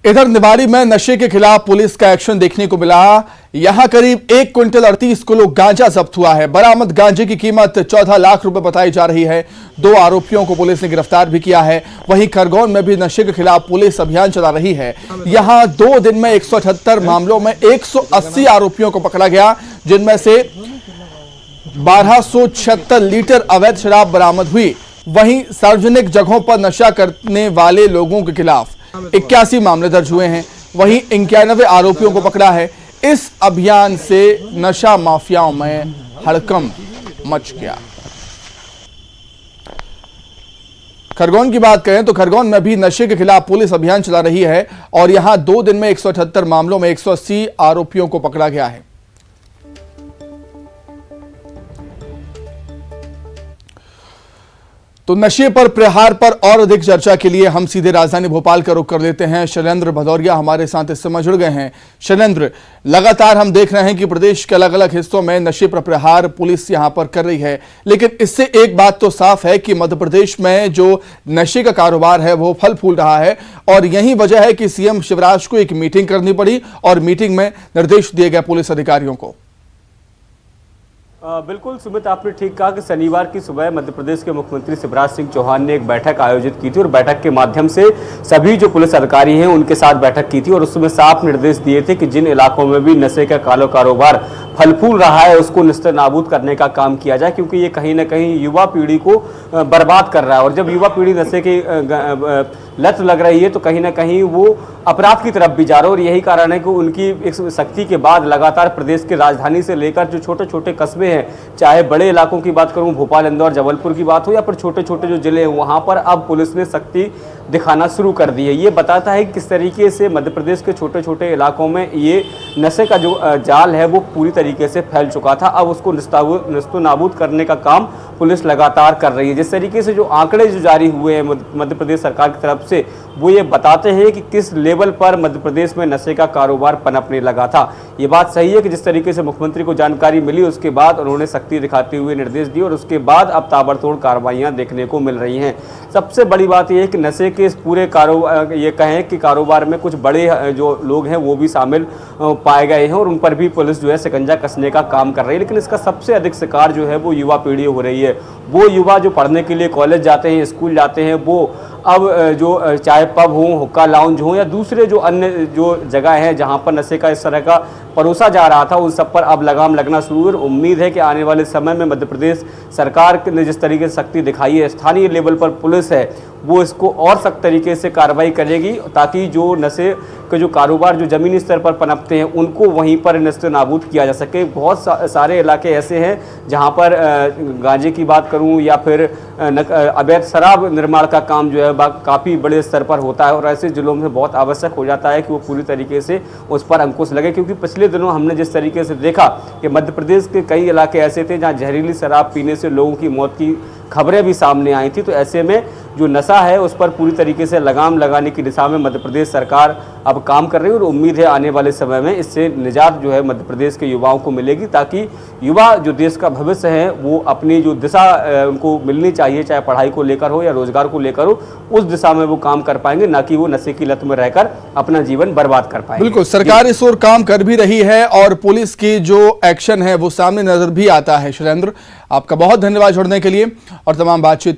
इधर निवाड़ी में नशे के खिलाफ पुलिस का एक्शन देखने को मिला। यहां करीब 1 क्विंटल 38 किलो गांजा जब्त हुआ है। बरामद गांजे की कीमत 14 लाख रुपए बताई जा रही है। 2 आरोपियों को पुलिस ने गिरफ्तार भी किया है। वहीं खरगोन में भी नशे के खिलाफ पुलिस अभियान चला रही है। यहां 2 दिन में 178 मामलों में 180 आरोपियों को पकड़ा गया, जिनमें से 1276 लीटर अवैध शराब बरामद हुई। वहीं सार्वजनिक जगहों पर नशा करने वाले लोगों के खिलाफ 81 मामले दर्ज हुए हैं। वहीं 91 आरोपियों को पकड़ा है। इस अभियान से नशा माफियाओं में हड़कंप मच गया। खरगोन की बात करें तो खरगोन में भी नशे के खिलाफ पुलिस अभियान चला रही है और यहां 2 दिन में 178 मामलों में 180 आरोपियों को पकड़ा गया है। तो नशे पर प्रहार पर और अधिक चर्चा के लिए हम सीधे राजधानी भोपाल का रुख कर लेते हैं। शैलेंद्र भदौरिया हमारे साथ इस समय जुड़ गए हैं। शैलेंद्र, लगातार हम देख रहे हैं कि प्रदेश के अलग अलग हिस्सों में नशे पर प्रहार पुलिस यहां पर कर रही है, लेकिन इससे एक बात तो साफ है कि मध्य प्रदेश में जो नशे का कारोबार है वो फल फूल रहा है और यही वजह है कि सीएम शिवराज को एक मीटिंग करनी पड़ी और मीटिंग में निर्देश दिए गए पुलिस अधिकारियों को। बिल्कुल सुमित, आपने ठीक कहा कि शनिवार की सुबह मध्य प्रदेश के मुख्यमंत्री शिवराज सिंह चौहान ने एक बैठक आयोजित की थी और बैठक के माध्यम से सभी जो पुलिस अधिकारी हैं उनके साथ बैठक की थी और उसमें साफ निर्देश दिए थे कि जिन इलाकों में भी नशे का काला कारोबार फल फूल रहा है उसको निस्तर नाबूद करने का काम किया जाए, क्योंकि ये कहीं ना कहीं युवा पीढ़ी को बर्बाद कर रहा है और जब युवा पीढ़ी नशे की लत लग रही है तो कहीं ना कहीं वो अपराध की तरफ भी जा रहा है और यही कारण है कि उनकी एक सख्ती के बाद लगातार प्रदेश के राजधानी से लेकर जो छोटे छोटे कस्बे हैं, चाहे बड़े इलाकों की बात करूं, भोपाल, इंदौर, जबलपुर की बात हो या फिर छोटे छोटे जो जिले हैं, वहां पर अब पुलिस ने सख्ती दिखाना शुरू कर दी है। ये बताता है कि किस तरीके से मध्य प्रदेश के छोटे छोटे इलाकों में ये नशे का जो जाल है वो पूरी तरीके से फैल चुका था। अब उसको निस्तो नाबूद करने का काम पुलिस लगातार कर रही है। जिस तरीके से जो आंकड़े जो जारी हुए हैं मध्य प्रदेश सरकार की तरफ से, वो ये बताते हैं कि किस लेवल पर मध्य प्रदेश में नशे का कारोबार पनपने लगा था। ये बात सही है कि जिस तरीके से मुख्यमंत्री को जानकारी मिली उसके बाद उन्होंने सख्ती दिखाते हुए निर्देश दिए और उसके बाद अब ताबड़तोड़ कार्रवाइयां देखने को मिल रही हैं। सबसे बड़ी बात यह है कि नशे के इस पूरे कारोबार, ये कहें कि कारोबार में कुछ बड़े जो लोग हैं वो भी शामिल पाए गए हैं और उन पर भी पुलिस जो है शिकंजा कसने का काम कर रही है। लेकिन इसका सबसे अधिक शिकार जो है वो युवा पीढ़ी हो रही है। वो युवा जो पढ़ने के लिए कॉलेज जाते हैं, स्कूल जाते हैं, वो अब जो चाहे पब हो, हुक्का लाउंज हो या दूसरे जो अन्य जो जगह है जहां पर नशे का इस तरह का परोसा जा रहा था, उन सब पर अब लगाम लगना शुरू है। उम्मीद है कि आने वाले समय में मध्य प्रदेश सरकार ने जिस तरीके से सख्ती दिखाई है, स्थानीय लेवल पर पुलिस है वो इसको और सख्त तरीके से कार्रवाई करेगी ताकि जो नशे के जो कारोबार जो ज़मीनी स्तर पर पनपते हैं उनको वहीं पर निस्तर नाबूद किया जा सके। बहुत सारे इलाके ऐसे हैं जहां पर गांजे की बात करूं या फिर अवैध शराब निर्माण का काम जो है काफ़ी बड़े स्तर पर होता है और ऐसे जिलों में बहुत आवश्यक हो जाता है कि वो पूरी तरीके से उस पर अंकुश लगे, क्योंकि पिछले दिनों हमने जिस तरीके से देखा कि मध्य प्रदेश के कई इलाके ऐसे थे जहाँ जहरीली शराब पीने से लोगों की मौत की खबरें भी सामने आई थी। तो ऐसे में जो नशा है उस पर पूरी तरीके से लगाम लगाने की दिशा में मध्य प्रदेश सरकार अब काम कर रही है और उम्मीद है आने वाले समय में इससे निजात जो है मध्य प्रदेश के युवाओं को मिलेगी, ताकि युवा जो देश का भविष्य है वो अपनी जो दिशा उनको मिलनी चाहिए, चाहे पढ़ाई को लेकर हो या रोजगार को लेकर हो, उस दिशा में वो काम कर पाएंगे, ना कि वो नशे की लत में रहकर अपना जीवन बर्बाद कर पाएंगे। बिल्कुल, सरकार इस ओर काम कर भी रही है और पुलिस की जो एक्शन है वो सामने नजर भी आता है। शैलेंद्र, आपका बहुत धन्यवाद जुड़ने के लिए और तमाम बातचीत